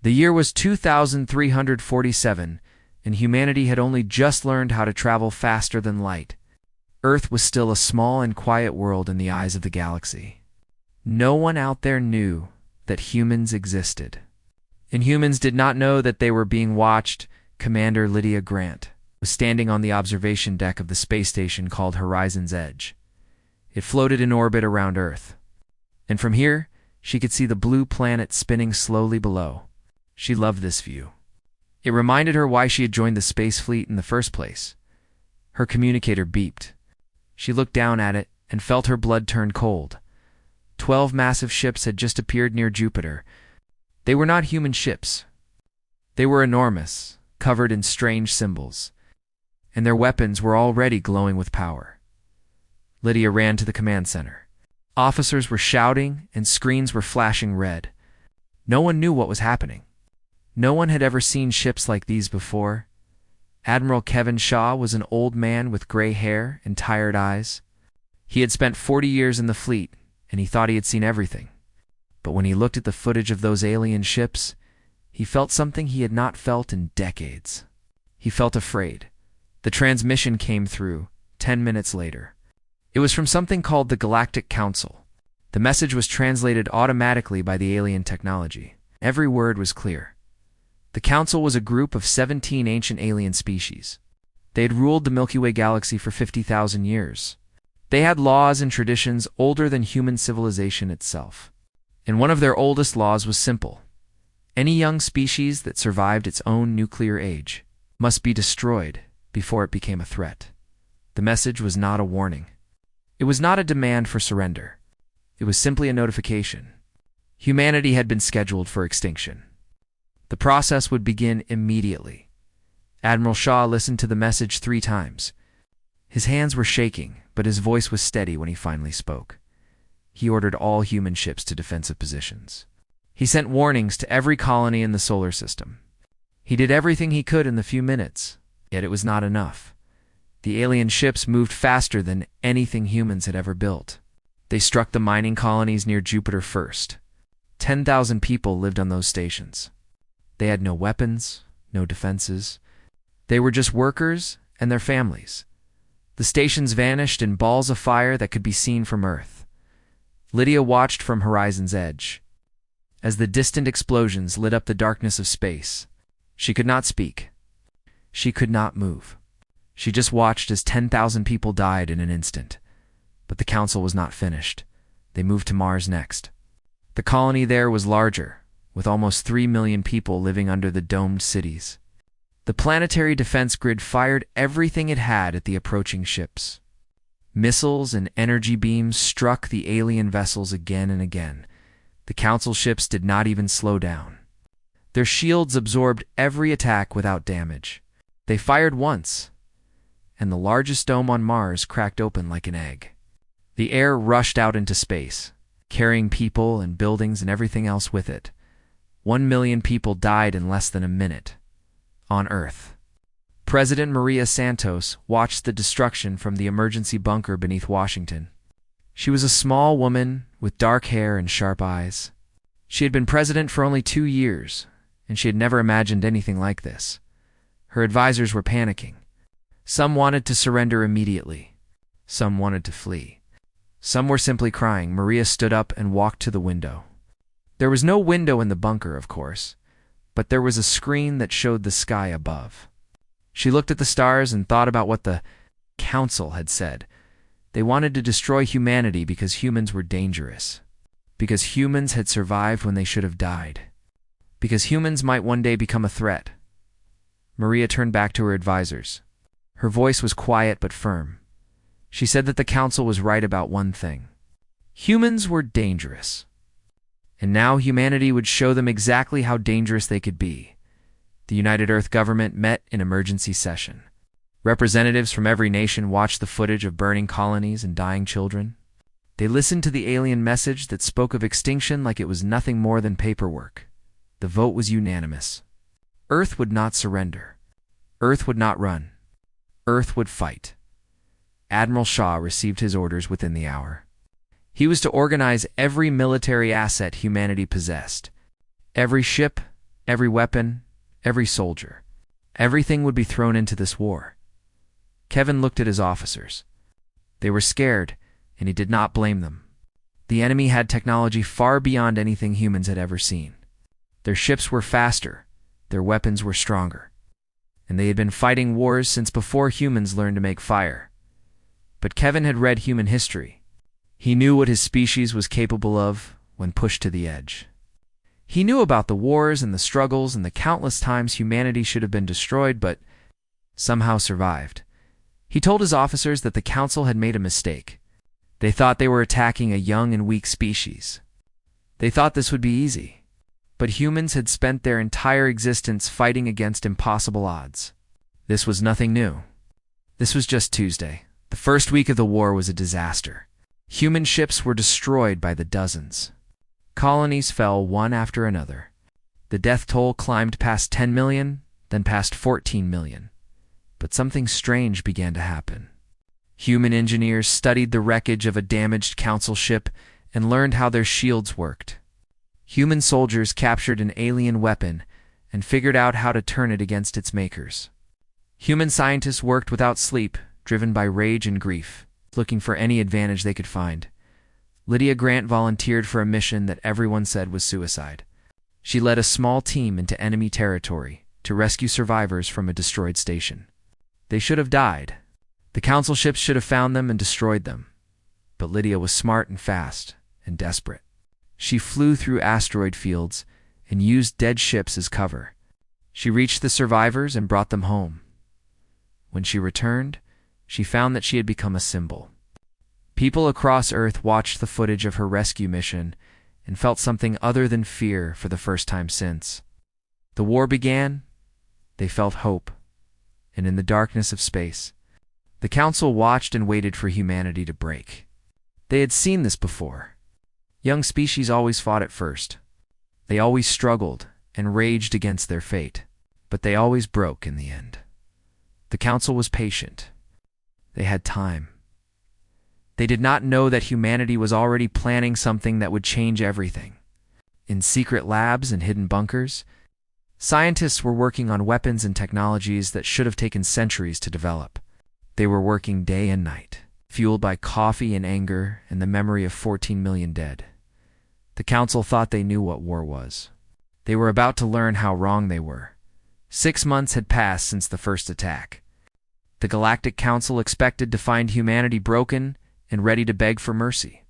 The year was 2347, and humanity had only just learned how to travel faster than light. Earth was still a small and quiet world in the eyes of the galaxy. No one out there knew that humans existed. And humans did not know that they were being watched. Commander Lydia Grant was standing on the observation deck of the space station called Horizon's Edge. It floated in orbit around Earth. And from here, she could see the blue planet spinning slowly below. She loved this view. It reminded her why she had joined the space fleet in the first place. Her communicator beeped. She looked down at it and felt her blood turn cold. 12 massive ships had just appeared near Jupiter. They were not human ships. They were enormous, covered in strange symbols, and their weapons were already glowing with power. Lydia ran to the command center. Officers were shouting and screens were flashing red. No one knew what was happening. No one had ever seen ships like these before. Admiral Kevin Shaw was an old man with gray hair and tired eyes. He had spent 40 years in the fleet, and he thought he had seen everything. But when he looked at the footage of those alien ships, he felt something he had not felt in decades. He felt afraid. The transmission came through 10 minutes later. It was from something called the Galactic Council. The message was translated automatically by the alien technology. Every word was clear. The Council was a group of 17 ancient alien species. They had ruled the Milky Way galaxy for 50,000 years. They had laws and traditions older than human civilization itself. And one of their oldest laws was simple. Any young species that survived its own nuclear age must be destroyed before it became a threat. The message was not a warning. It was not a demand for surrender. It was simply a notification. Humanity had been scheduled for extinction. The process would begin immediately. Admiral Shaw listened to the message 3 times. His hands were shaking, but his voice was steady when he finally spoke. He ordered all human ships to defensive positions. He sent warnings to every colony in the solar system. He did everything he could in the few minutes, yet it was not enough. The alien ships moved faster than anything humans had ever built. They struck the mining colonies near Jupiter first. 10,000 people lived on those stations. They had no weapons, no defenses. They were just workers and their families. The stations vanished in balls of fire that could be seen from Earth. Lydia watched from Horizon's Edge. As the distant explosions lit up the darkness of space, she could not speak. She could not move. She just watched as 10,000 people died in an instant. But the Council was not finished. They moved to Mars next. The colony there was larger, with almost 3 million people living under the domed cities. The planetary defense grid fired everything it had at the approaching ships. Missiles and energy beams struck the alien vessels again and again. The Council ships did not even slow down. Their shields absorbed every attack without damage. They fired once, and the largest dome on Mars cracked open like an egg. The air rushed out into space, carrying people and buildings and everything else with it. 1 million people died in less than a minute. On Earth. President Maria Santos watched the destruction from the emergency bunker beneath Washington. She was a small woman with dark hair and sharp eyes. She had been president for only 2 years, and she had never imagined anything like this. Her advisors were panicking. Some wanted to surrender immediately. Some wanted to flee. Some were simply crying. Maria stood up and walked to the window. There was no window in the bunker, of course, but there was a screen that showed the sky above. She looked at the stars and thought about what the Council had said. They wanted to destroy humanity because humans were dangerous. Because humans had survived when they should have died. Because humans might one day become a threat. Maria turned back to her advisors. Her voice was quiet but firm. She said that the Council was right about one thing. Humans were dangerous. And now humanity would show them exactly how dangerous they could be. The United Earth government met in emergency session. Representatives from every nation watched the footage of burning colonies and dying children. They listened to the alien message that spoke of extinction like it was nothing more than paperwork. The vote was unanimous. Earth would not surrender. Earth would not run. Earth would fight. Admiral Shaw received his orders within the hour. He was to organize every military asset humanity possessed. Every ship, every weapon, every soldier. Everything would be thrown into this war. Kevin looked at his officers. They were scared, and he did not blame them. The enemy had technology far beyond anything humans had ever seen. Their ships were faster, their weapons were stronger, and they had been fighting wars since before humans learned to make fire. But Kevin had read human history. He knew what his species was capable of when pushed to the edge. He knew about the wars and the struggles and the countless times humanity should have been destroyed but somehow survived. He told his officers that the Council had made a mistake. They thought they were attacking a young and weak species. They thought this would be easy. But humans had spent their entire existence fighting against impossible odds. This was nothing new. This was just Tuesday. The first week of the war was a disaster. Human ships were destroyed by the dozens. Colonies fell one after another. The death toll climbed past 10 million, then past 14 million. But something strange began to happen. Human engineers studied the wreckage of a damaged Council ship and learned how their shields worked. Human soldiers captured an alien weapon and figured out how to turn it against its makers. Human scientists worked without sleep, driven by rage and grief, looking for any advantage they could find. Lydia Grant volunteered for a mission that everyone said was suicide. She led a small team into enemy territory to rescue survivors from a destroyed station. They should have died. The Council ships should have found them and destroyed them. But Lydia was smart and fast and desperate. She flew through asteroid fields and used dead ships as cover. She reached the survivors and brought them home. When she returned, she found that she had become a symbol. People across Earth watched the footage of her rescue mission and felt something other than fear for the first time since. The war began, they felt hope, and in the darkness of space, the Council watched and waited for humanity to break. They had seen this before. Young species always fought at first. They always struggled and raged against their fate, but they always broke in the end. The Council was patient. They had time. They did not know that humanity was already planning something that would change everything. In secret labs and hidden bunkers, scientists were working on weapons and technologies that should have taken centuries to develop. They were working day and night, fueled by coffee and anger and the memory of 14 million dead. The Council thought they knew what war was. They were about to learn how wrong they were. 6 months had passed since the first attack. The Galactic Council expected to find humanity broken and ready to beg for mercy.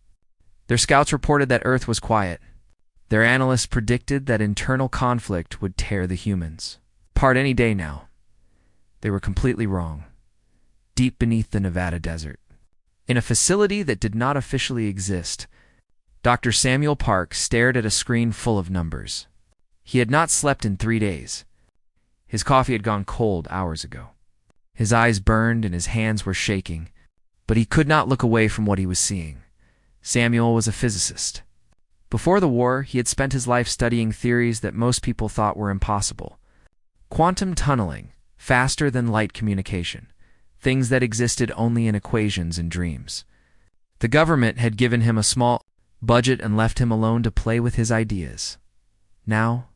Their scouts reported that Earth was quiet. Their analysts predicted that internal conflict would tear the humans apart any day now. They were completely wrong. Deep beneath the Nevada desert, in a facility that did not officially exist, Dr. Samuel Park stared at a screen full of numbers. He had not slept in 3 days. His coffee had gone cold hours ago. His eyes burned and his hands were shaking, but he could not look away from what he was seeing. Samuel was a physicist. Before the war, he had spent his life studying theories that most people thought were impossible. Quantum tunneling, faster than light communication, things that existed only in equations and dreams. The government had given him a small budget and left him alone to play with his ideas. Now,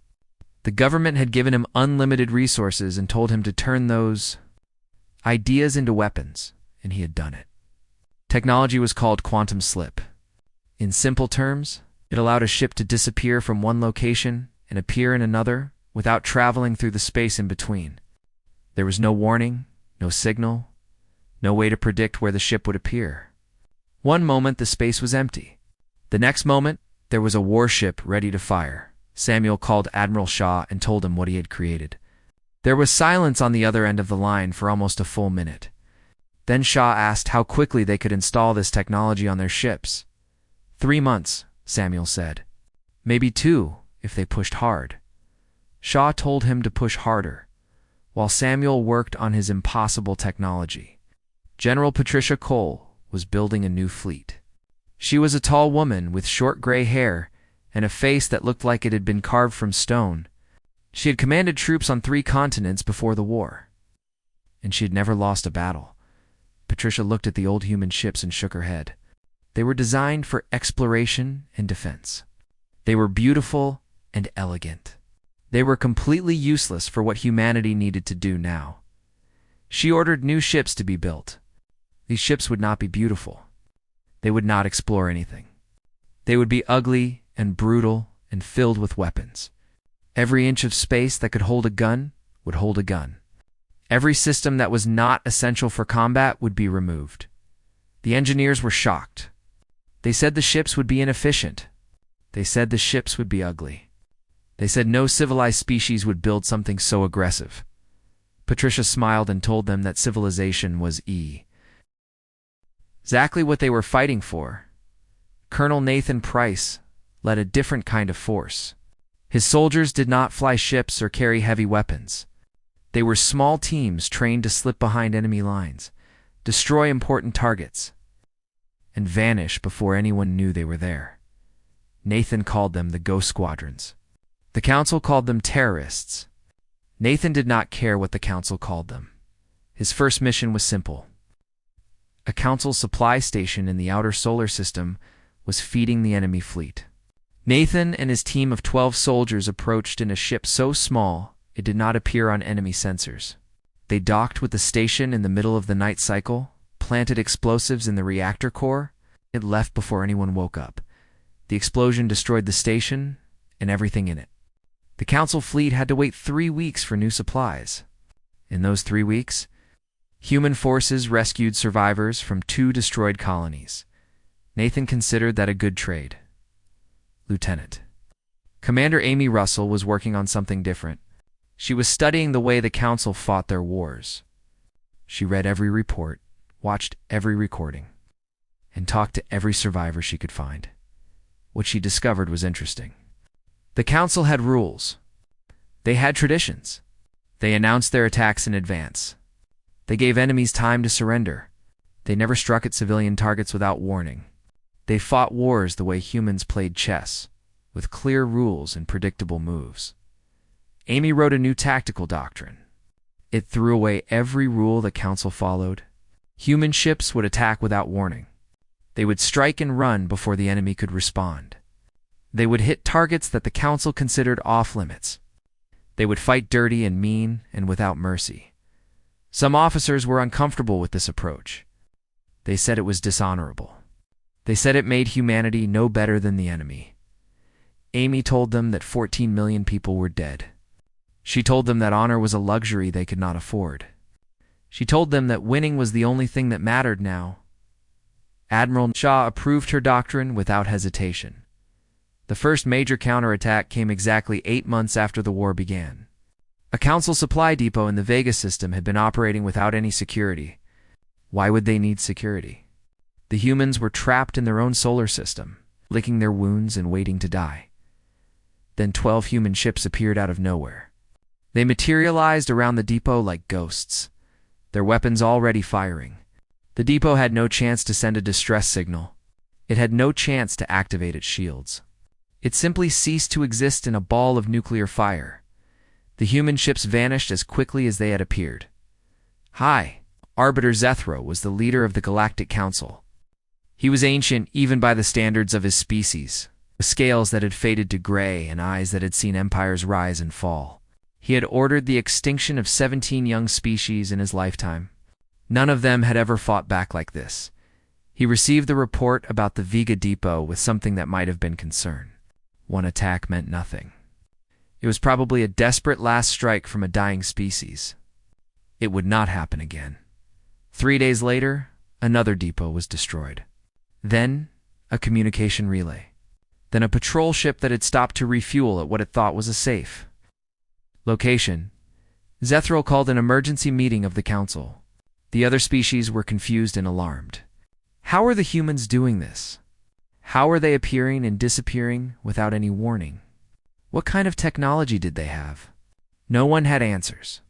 the government had given him unlimited resources and told him to turn those ideas into weapons, and he had done it. Technology was called quantum slip. In simple terms, it allowed a ship to disappear from one location and appear in another without traveling through the space in between. There was no warning, no signal, no way to predict where the ship would appear. One moment the space was empty. The next moment, there was a warship ready to fire. Samuel called Admiral Shaw and told him what he had created. There was silence on the other end of the line for almost a full minute. Then Shaw asked how quickly they could install this technology on their ships. 3 months, Samuel said. Maybe 2, if they pushed hard. Shaw told him to push harder, while Samuel worked on his impossible technology. General Patricia Cole was building a new fleet. She was a tall woman with short gray hair and a face that looked like it had been carved from stone. She had commanded troops on 3 continents before the war, and she had never lost a battle. Patricia looked at the old human ships and shook her head. They were designed for exploration and defense. They were beautiful and elegant. They were completely useless for what humanity needed to do now. She ordered new ships to be built. These ships would not be beautiful. They would not explore anything. They would be ugly and brutal and filled with weapons. Every inch of space that could hold a gun would hold a gun. Every system that was not essential for combat would be removed. The engineers were shocked. They said the ships would be inefficient. They said the ships would be ugly. They said no civilized species would build something so aggressive. Patricia smiled and told them that civilization was exactly what they were fighting for. Colonel Nathan Price led a different kind of force. His soldiers did not fly ships or carry heavy weapons. They were small teams trained to slip behind enemy lines, destroy important targets, and vanish before anyone knew they were there. Nathan called them the Ghost Squadrons. The Council called them terrorists. Nathan did not care what the Council called them. His first mission was simple. A Council supply station in the outer solar system was feeding the enemy fleet. Nathan and his team of 12 soldiers approached in a ship so small it did not appear on enemy sensors. They docked with the station in the middle of the night cycle, planted explosives in the reactor core. It left before anyone woke up. The explosion destroyed the station and everything in it. The Council fleet had to wait 3 weeks for new supplies. In those 3 weeks, human forces rescued survivors from 2 destroyed colonies. Nathan considered that a good trade. Lieutenant. Commander Amy Russell was working on something different. She was studying the way the Council fought their wars. She read every report, watched every recording, and talked to every survivor she could find. What she discovered was interesting. The Council had rules. They had traditions. They announced their attacks in advance. They gave enemies time to surrender. They never struck at civilian targets without warning. They fought wars the way humans played chess, with clear rules and predictable moves. Amy wrote a new tactical doctrine. It threw away every rule the Council followed. Human ships would attack without warning. They would strike and run before the enemy could respond. They would hit targets that the Council considered off-limits. They would fight dirty and mean and without mercy. Some officers were uncomfortable with this approach. They said it was dishonorable. They said it made humanity no better than the enemy. Amy told them that 14 million people were dead. She told them that honor was a luxury they could not afford. She told them that winning was the only thing that mattered now. Admiral Shaw approved her doctrine without hesitation. The first major counterattack came exactly 8 months after the war began. A Council supply depot in the Vega system had been operating without any security. Why would they need security? The humans were trapped in their own solar system, licking their wounds and waiting to die. Then 12 human ships appeared out of nowhere. They materialized around the depot like ghosts, their weapons already firing. The depot had no chance to send a distress signal. It had no chance to activate its shields. It simply ceased to exist in a ball of nuclear fire. The human ships vanished as quickly as they had appeared. Hi, Arbiter Zethro was the leader of the Galactic Council. He was ancient even by the standards of his species, with scales that had faded to gray and eyes that had seen empires rise and fall. He had ordered the extinction of 17 young species in his lifetime. None of them had ever fought back like this. He received the report about the Vega depot with something that might have been concern. One attack meant nothing. It was probably a desperate last strike from a dying species. It would not happen again. 3 days later, another depot was destroyed. Then, a communication relay. Then a patrol ship that had stopped to refuel at what it thought was a safe. Location. Zethro called an emergency meeting of the Council. The other species were confused and alarmed. How are the humans doing this? How are they appearing and disappearing without any warning? What kind of technology did they have? No one had answers.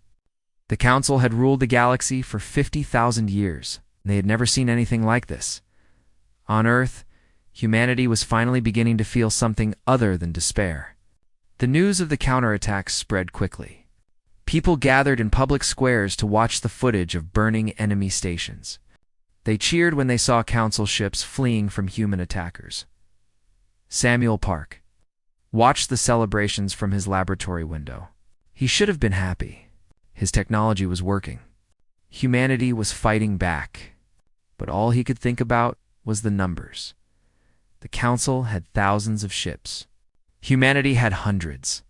The Council had ruled the galaxy for 50,000 years, and they had never seen anything like this. On Earth, humanity was finally beginning to feel something other than despair. The news of the counterattacks spread quickly. People gathered in public squares to watch the footage of burning enemy stations. They cheered when they saw Council ships fleeing from human attackers. Samuel Park. watched the celebrations from his laboratory window. He should have been happy. His technology was working. Humanity was fighting back. But all he could think about was the numbers. The Council had thousands of ships. Humanity had hundreds.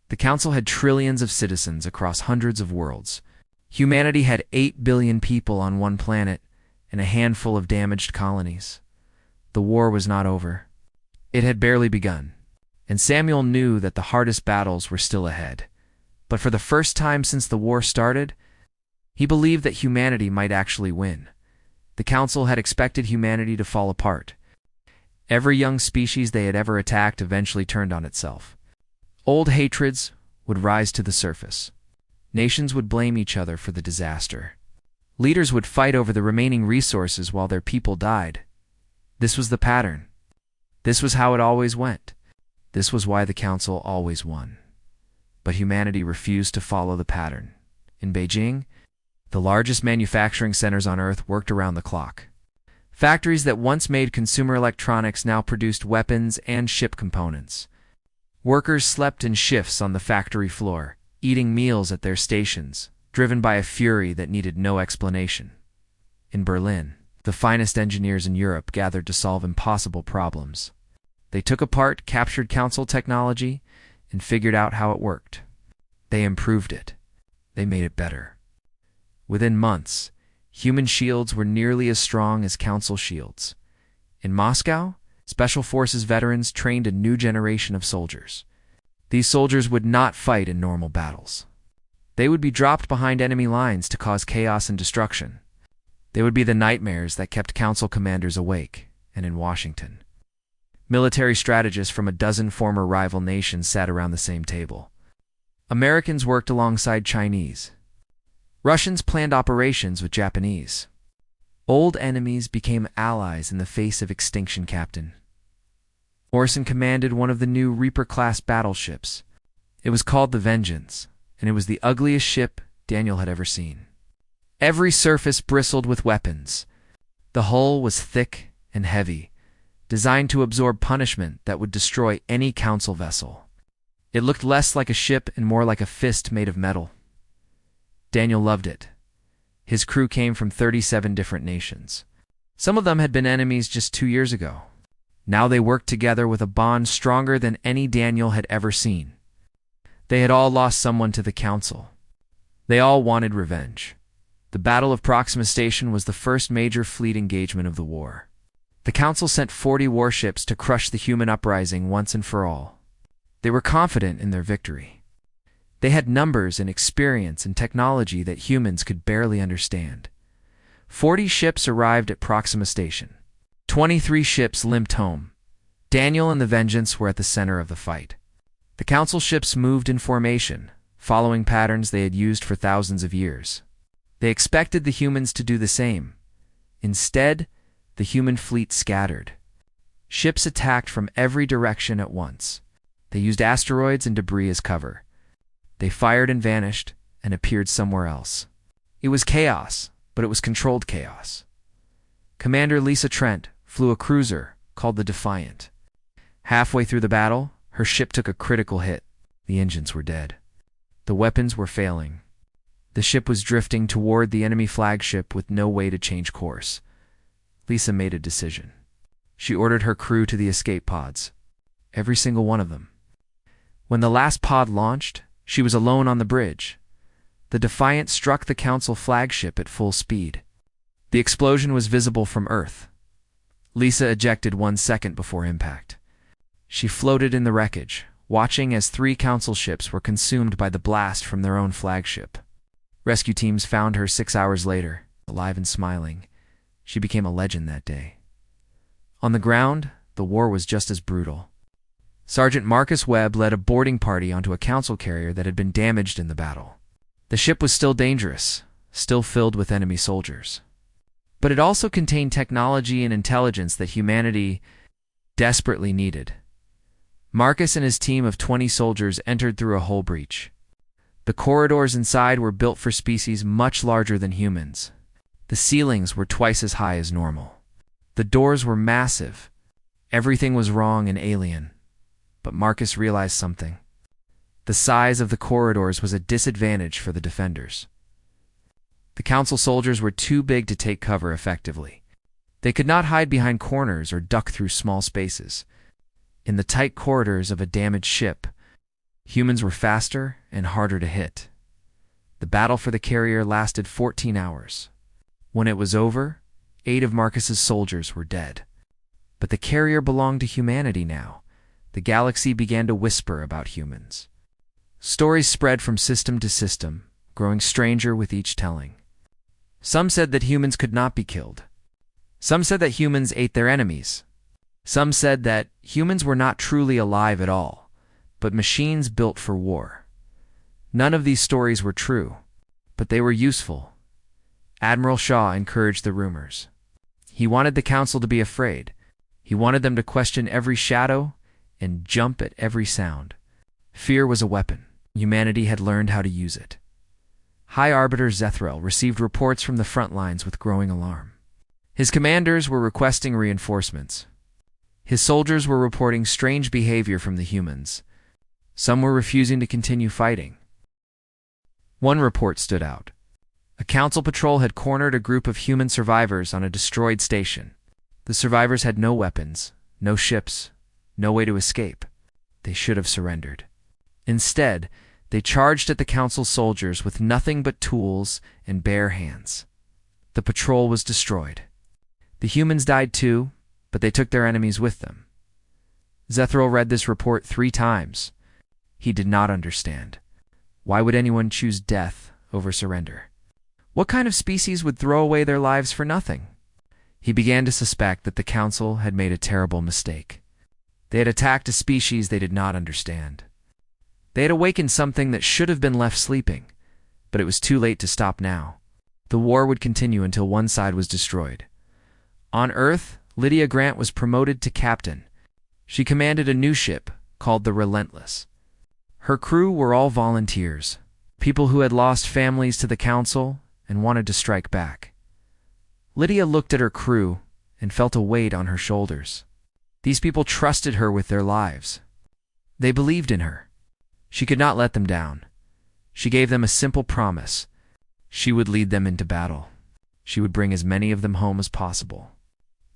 The Council had trillions of citizens across hundreds of worlds. Humanity had 8 billion people on one planet and a handful of damaged colonies. The war was not over. It had barely begun, and Samuel knew that the hardest battles were still ahead. But for the first time since the war started, he believed that humanity might actually win. The Council had expected humanity to fall apart. Every young species they had ever attacked eventually turned on itself. Old hatreds would rise to the surface. Nations would blame each other for the disaster. Leaders would fight over the remaining resources while their people died. This was the pattern. This was how it always went. This was why the Council always won. But humanity refused to follow the pattern. In Beijing, the largest manufacturing centers on Earth worked around the clock. Factories that once made consumer electronics now produced weapons and ship components. Workers slept in shifts on the factory floor, eating meals at their stations, driven by a fury that needed no explanation. In Berlin, the finest engineers in Europe gathered to solve impossible problems. They took apart captured Council technology and figured out how it worked. They improved it. They made it better. Within months, human shields were nearly as strong as Council shields. In Moscow, Special Forces veterans trained a new generation of soldiers. These soldiers would not fight in normal battles. They would be dropped behind enemy lines to cause chaos and destruction. They would be the nightmares that kept Council commanders awake, and in Washington. Military strategists from a dozen former rival nations sat around the same table. Americans worked alongside Chinese. Russians planned operations with Japanese. Old enemies became allies in the face of extinction. Captain Orson commanded one of the new Reaper-class battleships. It was called the Vengeance, and it was the ugliest ship Daniel had ever seen. Every surface bristled with weapons. The hull was thick and heavy, designed to absorb punishment that would destroy any Council vessel. It looked less like a ship and more like a fist made of metal. Daniel loved it. His crew came from 37 different nations. Some of them had been enemies just 2 years ago. Now they worked together with a bond stronger than any Daniel had ever seen. They had all lost someone to the Council. They all wanted revenge. The Battle of Proxima Station was the first major fleet engagement of the war. The Council sent 40 warships to crush the human uprising once and for all. They were confident in their victory. They had numbers and experience and technology that humans could barely understand. 40 ships arrived at Proxima Station. 23 ships limped home. Daniel and the Vengeance were at the center of the fight. The Council ships moved in formation, following patterns they had used for thousands of years. They expected the humans to do the same. Instead, the human fleet scattered. Ships attacked from every direction at once. They used asteroids and debris as cover. They fired and vanished and appeared somewhere else. It was chaos, but it was controlled chaos. Commander Lisa Trent flew a cruiser called the Defiant. Halfway through the battle, her ship took a critical hit. The engines were dead. The weapons were failing. The ship was drifting toward the enemy flagship with no way to change course. Lisa made a decision. She ordered her crew to the escape pods. Every single one of them. When the last pod launched, she was alone on the bridge. The Defiant struck the Council flagship at full speed. The explosion was visible from Earth. Lisa ejected 1 second before impact. She floated in the wreckage, watching as 3 Council ships were consumed by the blast from their own flagship. Rescue teams found her 6 hours later, alive and smiling. She became a legend that day. On the ground, the war was just as brutal. Sergeant Marcus Webb led a boarding party onto a Council carrier that had been damaged in the battle. The ship was still dangerous, still filled with enemy soldiers. But it also contained technology and intelligence that humanity desperately needed. Marcus and his team of 20 soldiers entered through a hull breach. The corridors inside were built for species much larger than humans. The ceilings were twice as high as normal. The doors were massive. Everything was wrong and alien. But Marcus realized something. The size of the corridors was a disadvantage for the defenders. The Council soldiers were too big to take cover effectively. They could not hide behind corners or duck through small spaces. In the tight corridors of a damaged ship, humans were faster and harder to hit. The battle for the carrier lasted 14 hours. When it was over, 8 of Marcus's soldiers were dead. But the carrier belonged to humanity now. The galaxy began to whisper about humans. Stories spread from system to system, growing stranger with each telling. Some said that humans could not be killed. Some said that humans ate their enemies. Some said that humans were not truly alive at all, but machines built for war. None of these stories were true, but they were useful. Admiral Shaw encouraged the rumors. He wanted the Council to be afraid. He wanted them to question every shadow and jump at every sound. Fear was a weapon. Humanity had learned how to use it. High Arbiter Zethrel received reports from the front lines with growing alarm. His commanders were requesting reinforcements. His soldiers were reporting strange behavior from the humans. Some were refusing to continue fighting. One report stood out. A Council patrol had cornered a group of human survivors on a destroyed station. The survivors had no weapons, no ships, no way to escape. They should have surrendered. Instead, they charged at the Council soldiers with nothing but tools and bare hands. The patrol was destroyed. The humans died too, but they took their enemies with them. Zethrel read this report 3 times. He did not understand. Why would anyone choose death over surrender? What kind of species would throw away their lives for nothing? He began to suspect that the Council had made a terrible mistake. They had attacked a species they did not understand. They had awakened something that should have been left sleeping, but it was too late to stop now. The war would continue until one side was destroyed. On Earth, Lydia Grant was promoted to captain. She commanded a new ship called the Relentless. Her crew were all volunteers, people who had lost families to the Council and wanted to strike back. Lydia looked at her crew and felt a weight on her shoulders. These people trusted her with their lives. They believed in her. She could not let them down. She gave them a simple promise. She would lead them into battle. She would bring as many of them home as possible.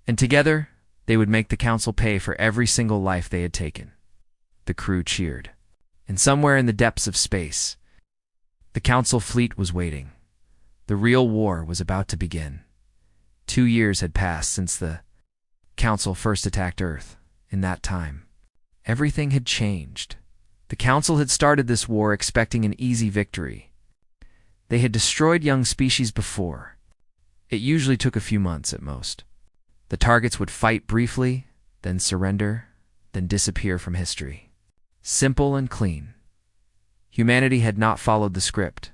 And together, they would make the Council pay for every single life they had taken. The crew cheered. And somewhere in the depths of space, the Council fleet was waiting. The real war was about to begin. 2 years had passed since the Council first attacked Earth. In that time, everything had changed. The Council had started this war expecting an easy victory. They had destroyed young species before. It usually took a few months at most. The targets would fight briefly, then surrender, then disappear from history. Simple and clean. Humanity had not followed the script.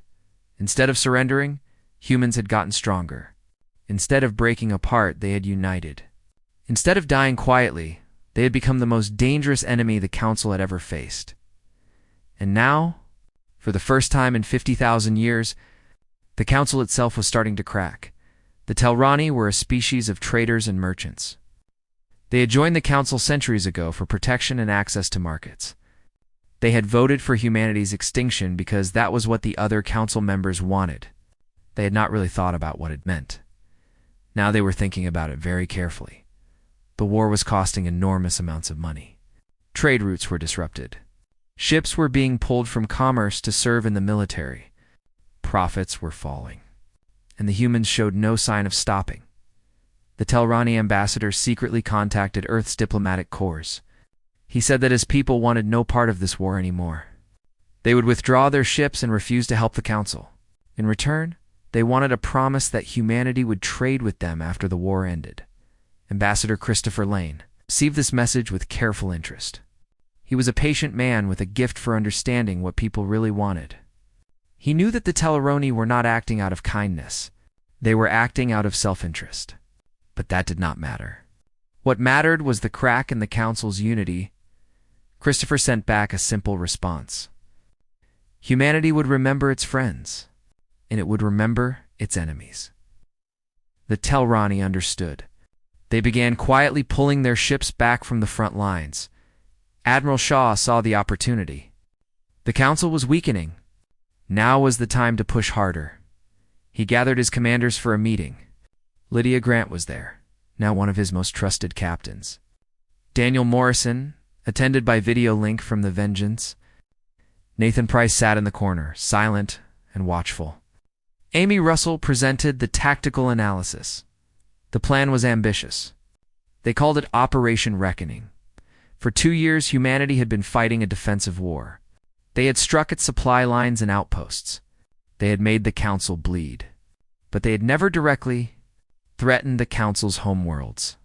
Instead of surrendering, humans had gotten stronger. Instead of breaking apart, they had united. Instead of dying quietly, they had become the most dangerous enemy the Council had ever faced. And now, for the first time in 50,000 years, the Council itself was starting to crack. The Telrani were a species of traders and merchants. They had joined the Council centuries ago for protection and access to markets. They had voted for humanity's extinction because that was what the other Council members wanted. They had not really thought about what it meant. Now they were thinking about it very carefully. The war was costing enormous amounts of money. Trade routes were disrupted. Ships were being pulled from commerce to serve in the military. Profits were falling. And the humans showed no sign of stopping. The Telrani ambassador secretly contacted Earth's diplomatic corps. He said that his people wanted no part of this war anymore. They would withdraw their ships and refuse to help the Council. In return, they wanted a promise that humanity would trade with them after the war ended. Ambassador Christopher Lane received this message with careful interest. He was a patient man with a gift for understanding what people really wanted. He knew that the Telrani were not acting out of kindness. They were acting out of self-interest. But that did not matter. What mattered was the crack in the Council's unity. Christopher sent back a simple response. Humanity would remember its friends, and it would remember its enemies. The Telrani understood. They began quietly pulling their ships back from the front lines. Admiral Shaw saw the opportunity. The council was weakening. Now was the time to push harder. He gathered his commanders for a meeting. Lydia Grant was there, now one of his most trusted captains. Daniel Morrison, attended by video link from the Vengeance. Nathan Price sat in the corner, silent and watchful. Amy Russell presented the tactical analysis. The plan was ambitious. They called it Operation Reckoning. For 2 years, humanity had been fighting a defensive war. They had struck at supply lines and outposts. They had made the Council bleed. But they had never directly threatened the Council's homeworlds.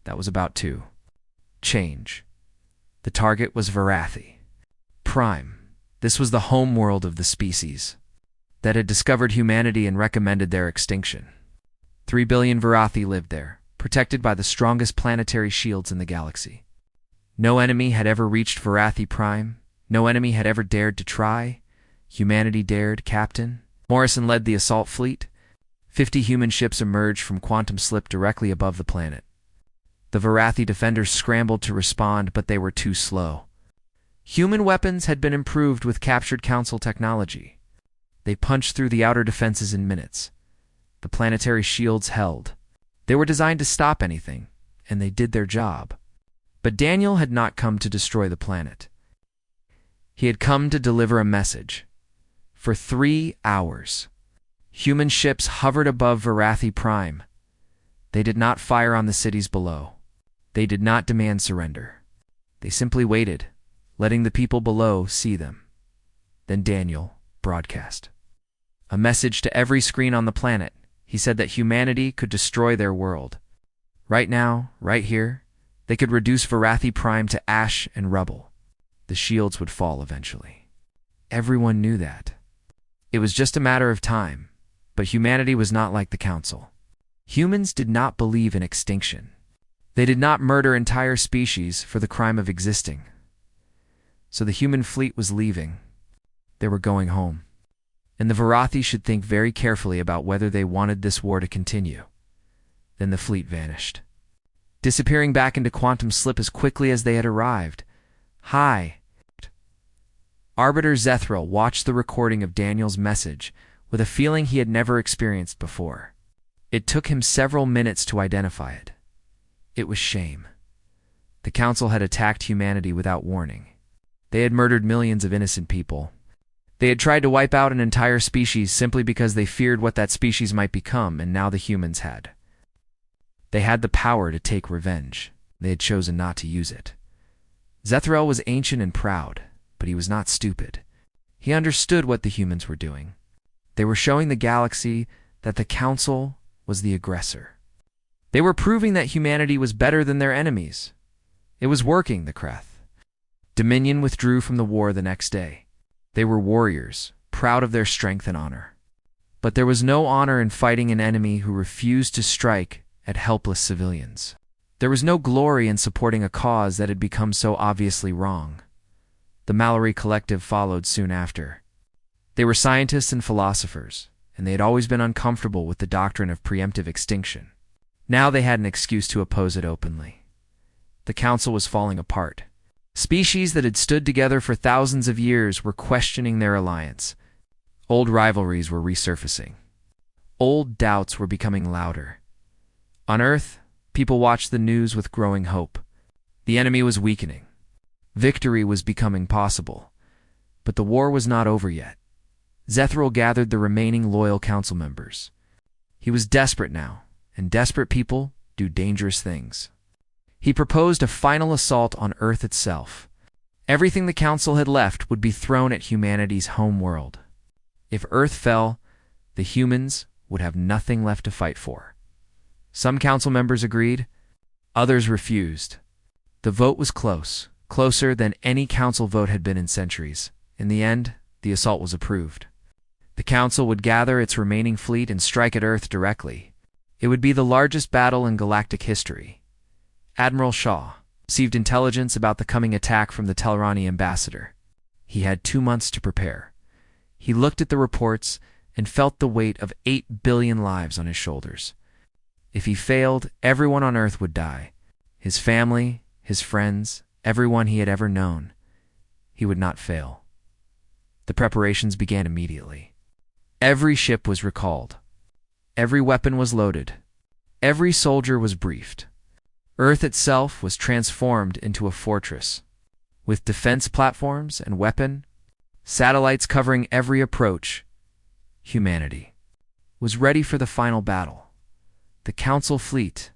That was about to change. The target was Varathi Prime. This was the homeworld of the species that had discovered humanity and recommended their extinction. 3 billion Varathi lived there, protected by the strongest planetary shields in the galaxy. No enemy had ever reached Varathi Prime. No enemy had ever dared to try. Humanity dared, Captain. Morrison led the assault fleet. 50 human ships emerged from quantum slip directly above the planet. The Varathi defenders scrambled to respond, but they were too slow. Human weapons had been improved with captured Council technology. They punched through the outer defenses in minutes. The planetary shields held. They were designed to stop anything, and they did their job. But Daniel had not come to destroy the planet. He had come to deliver a message. For 3 hours, human ships hovered above Varathi Prime. They did not fire on the cities below. They did not demand surrender. They simply waited, letting the people below see them. Then Daniel broadcast a message to every screen on the planet. He said that humanity could destroy their world. Right now, right here, they could reduce Varathi Prime to ash and rubble. The shields would fall eventually. Everyone knew that. It was just a matter of time, but humanity was not like the Council. Humans did not believe in extinction. They did not murder entire species for the crime of existing. So the human fleet was leaving. They were going home. And the Varathi should think very carefully about whether they wanted this war to continue. Then the fleet vanished, disappearing back into quantum slip as quickly as they had arrived. Hi. Arbiter Zethriel watched the recording of Daniel's message with a feeling he had never experienced before. It took him several minutes to identify it. It was shame. The Council had attacked humanity without warning. They had murdered millions of innocent people. They had tried to wipe out an entire species simply because they feared what that species might become, and now the humans had. They had the power to take revenge. They had chosen not to use it. Zethriel was ancient and proud, but he was not stupid. He understood what the humans were doing. They were showing the galaxy that the Council was the aggressor. They were proving that humanity was better than their enemies. It was working, the Kreth. Dominion withdrew from the war the next day. They were warriors, proud of their strength and honor. But there was no honor in fighting an enemy who refused to strike at helpless civilians. There was no glory in supporting a cause that had become so obviously wrong. The Mallory Collective followed soon after. They were scientists and philosophers, and they had always been uncomfortable with the doctrine of preemptive extinction. Now they had an excuse to oppose it openly. The Council was falling apart. Species that had stood together for thousands of years were questioning their alliance. Old rivalries were resurfacing. Old doubts were becoming louder. On Earth, people watched the news with growing hope. The enemy was weakening. Victory was becoming possible. But the war was not over yet. Zethriel gathered the remaining loyal Council members. He was desperate now, and desperate people do dangerous things. He proposed a final assault on Earth itself. Everything the Council had left would be thrown at humanity's home world. If Earth fell, the humans would have nothing left to fight for. Some Council members agreed, others refused. The vote was close, closer than any Council vote had been in centuries. In the end, the assault was approved. The Council would gather its remaining fleet and strike at Earth directly. It would be the largest battle in galactic history. Admiral Shaw received intelligence about the coming attack from the Telrani ambassador. He had 2 months to prepare. He looked at the reports and felt the weight of 8 billion lives on his shoulders. If he failed, everyone on Earth would die. His family, his friends, everyone he had ever known, he would not fail. The preparations began immediately. Every ship was recalled. Every weapon was loaded. Every soldier was briefed. Earth itself was transformed into a fortress, with defense platforms and weapon satellites covering every approach. Humanity was ready for the final battle. The Council fleet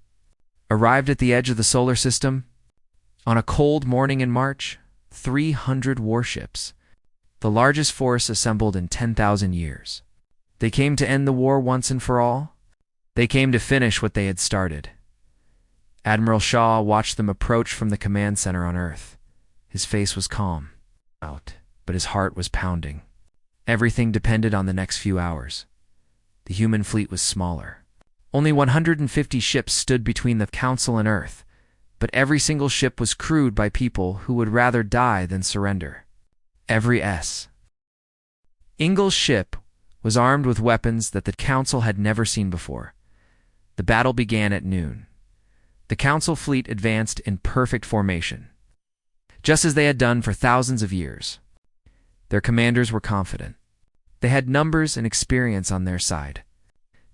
arrived at the edge of the solar system. On a cold morning in March, 300 warships, the largest force assembled in 10,000 years. They came to end the war once and for all. They came to finish what they had started. Admiral Shaw watched them approach from the command center on Earth. His face was calm, but his heart was pounding. Everything depended on the next few hours. The human fleet was smaller. Only 150 ships stood between the Council and Earth, but every single ship was crewed by people who would rather die than surrender. Every S. Ingalls ship was armed with weapons that the Council had never seen before. The battle began at noon. The Council fleet advanced in perfect formation, just as they had done for thousands of years. Their commanders were confident. They had numbers and experience on their side.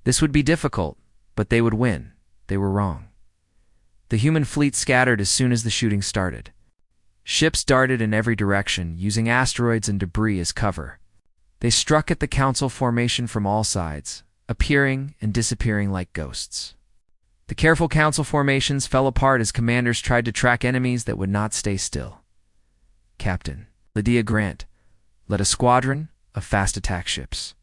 This would be difficult, but they would win. They were wrong. The human fleet scattered as soon as the shooting started. Ships darted in every direction, using asteroids and debris as cover. They struck at the Council formation from all sides, appearing and disappearing like ghosts. The careful Council formations fell apart as commanders tried to track enemies that would not stay still. Captain Lydia Grant led a squadron of fast attack ships.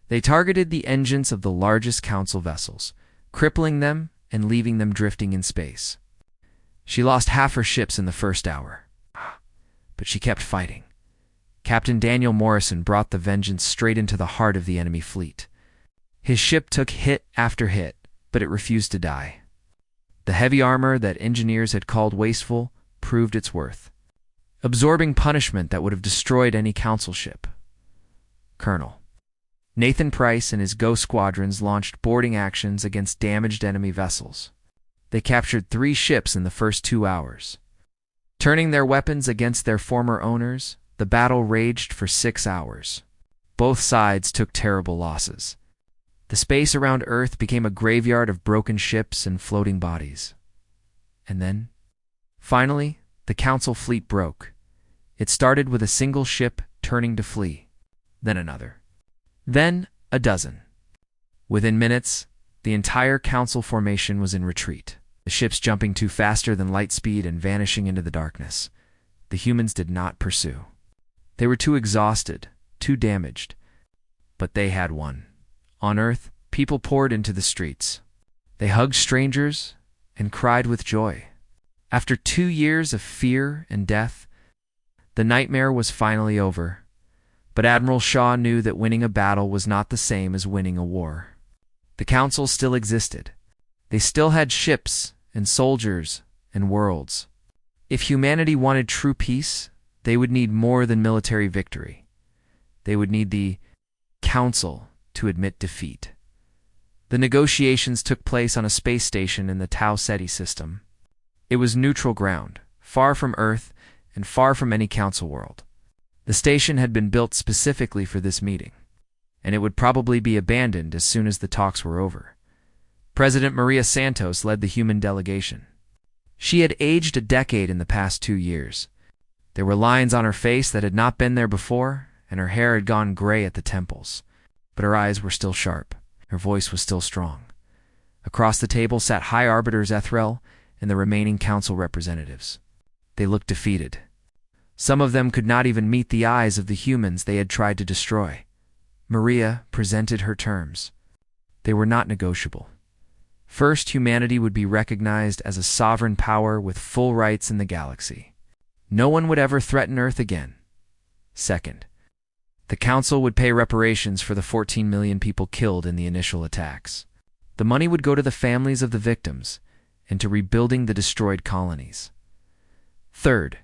They targeted the engines of the largest Council vessels, crippling them and leaving them drifting in space. She lost half her ships in the first hour, but she kept fighting. Captain Daniel Morrison brought the vengeance straight into the heart of the enemy fleet. His ship took hit after hit, but it refused to die. The heavy armor that engineers had called wasteful proved its worth, absorbing punishment that would have destroyed any Council ship. Colonel Nathan Price and his Ghost squadrons launched boarding actions against damaged enemy vessels. They captured 3 ships in the first 2 hours. Turning their weapons against their former owners, the battle raged for 6 hours. Both sides took terrible losses. The space around Earth became a graveyard of broken ships and floating bodies. And then, finally, the Council fleet broke. It started with a single ship turning to flee, then another, then a dozen. Within minutes, the entire Council formation was in retreat, the ships jumping too faster than light speed and vanishing into the darkness. The humans did not pursue. They were too exhausted, too damaged. But they had won. On Earth, people poured into the streets. They hugged strangers and cried with joy. After 2 years of fear and death, the nightmare was finally over. But Admiral Shaw knew that winning a battle was not the same as winning a war. The Council still existed. They still had ships and soldiers and worlds. If humanity wanted true peace, they would need more than military victory. They would need the Council to admit defeat. The negotiations took place on a space station in the Tau Ceti system. It was neutral ground, far from Earth and far from any Council world. The station had been built specifically for this meeting, and it would probably be abandoned as soon as the talks were over. President Maria Santos led the human delegation. She had aged a decade in the past 2 years. There were lines on her face that had not been there before, and her hair had gone gray at the temples. But her eyes were still sharp. Her voice was still strong. Across the table sat High Arbiters Ethrel and the remaining Council representatives. They looked defeated. Some of them could not even meet the eyes of the humans they had tried to destroy. Maria presented her terms. They were not negotiable. First, humanity would be recognized as a sovereign power with full rights in the galaxy. No one would ever threaten Earth again. Second, the Council would pay reparations for the 14 million people killed in the initial attacks. The money would go to the families of the victims and to rebuilding the destroyed colonies. Third,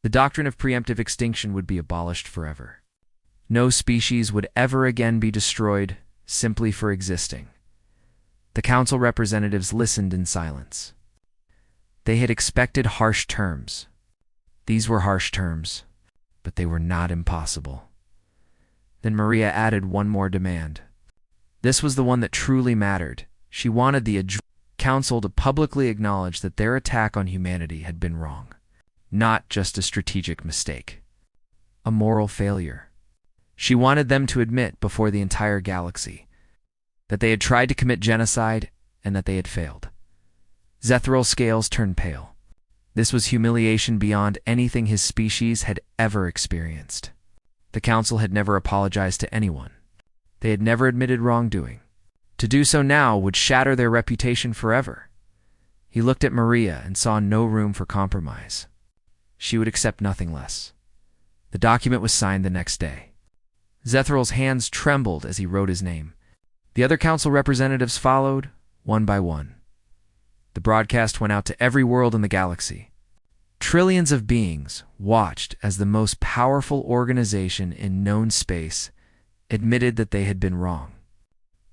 the doctrine of preemptive extinction would be abolished forever. No species would ever again be destroyed simply for existing. The Council representatives listened in silence. They had expected harsh terms, These were harsh terms, but they were not impossible. Then Maria added one more demand. This was the one that truly mattered. She wanted the Council to publicly acknowledge that their attack on humanity had been wrong. Not just a strategic mistake. A moral failure. She wanted them to admit before the entire galaxy that they had tried to commit genocide and that they had failed. Zethral's scales turned pale. This was humiliation beyond anything his species had ever experienced. The Council had never apologized to anyone. They had never admitted wrongdoing. To do so now would shatter their reputation forever. He looked at Maria and saw no room for compromise. She would accept nothing less. The document was signed the next day. Zethral's hands trembled as he wrote his name. The other council representatives followed, one by one. The broadcast went out to every world in the galaxy. Trillions of beings watched as the most powerful organization in known space admitted that they had been wrong,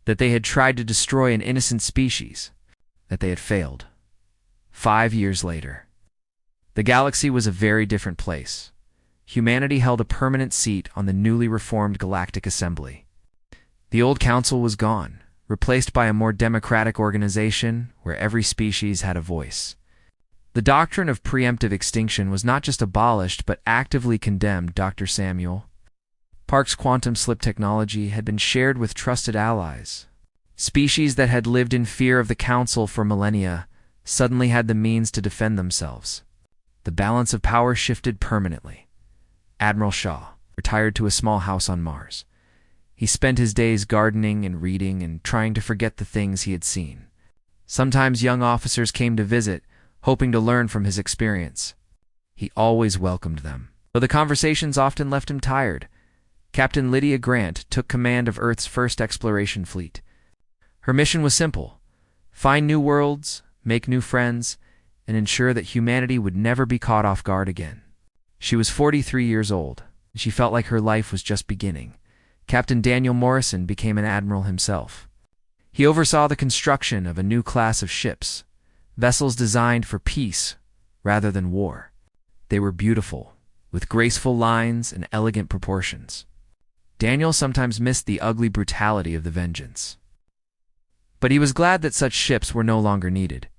that they had tried to destroy an innocent species, that they had failed. 5 years later, the galaxy was a very different place. Humanity held a permanent seat on the newly reformed Galactic Assembly. The old council was gone, replaced by a more democratic organization where every species had a voice. The doctrine of preemptive extinction was not just abolished but actively condemned. Dr. Samuel Park's quantum slip technology had been shared with trusted allies. Species that had lived in fear of the Council for millennia suddenly had the means to defend themselves. The balance of power shifted permanently. Admiral Shaw retired to a small house on Mars. He spent his days gardening and reading and trying to forget the things he had seen. Sometimes young officers came to visit, hoping to learn from his experience. He always welcomed them, though the conversations often left him tired. Captain Lydia Grant took command of Earth's first exploration fleet. Her mission was simple: find new worlds, make new friends, and ensure that humanity would never be caught off guard again. She was 43 years old, and she felt like her life was just beginning. Captain Daniel Morrison became an admiral himself. He oversaw the construction of a new class of ships, vessels designed for peace rather than war. They were beautiful, with graceful lines and elegant proportions. Daniel sometimes missed the ugly brutality of the Vengeance. But he was glad that such ships were no longer needed.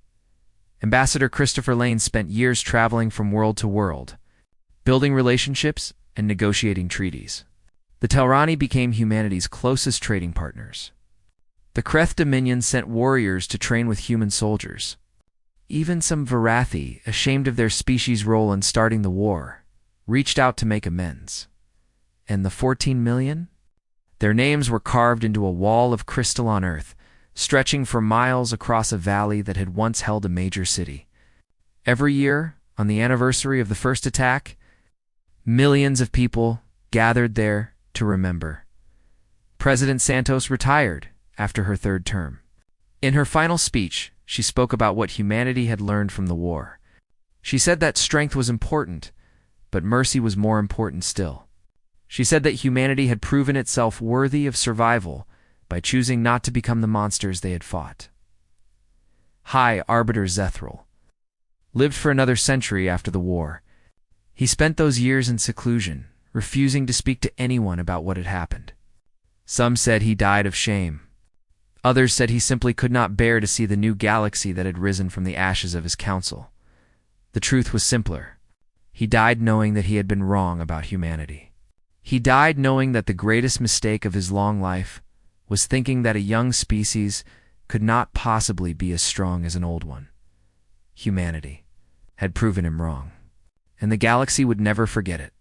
Ambassador Christopher Lane spent years traveling from world to world, building relationships and negotiating treaties. The Telrani became humanity's closest trading partners. The Kreth Dominion sent warriors to train with human soldiers. Even some Varathi, ashamed of their species' role in starting the war, reached out to make amends. And the 14 million? Their names were carved into a wall of crystal on Earth, stretching for miles across a valley that had once held a major city. Every year, on the anniversary of the first attack, millions of people gathered there to remember. President Santos retired after her third term. In her final speech, she spoke about what humanity had learned from the war. She said that strength was important, but mercy was more important still. She said that humanity had proven itself worthy of survival by choosing not to become the monsters they had fought. High Arbiter Zethral lived for another century after the war. He spent those years in seclusion, refusing to speak to anyone about what had happened. Some said he died of shame. Others said he simply could not bear to see the new galaxy that had risen from the ashes of his council. The truth was simpler. He died knowing that he had been wrong about humanity. He died knowing that the greatest mistake of his long life was thinking that a young species could not possibly be as strong as an old one. Humanity had proven him wrong, and the galaxy would never forget it.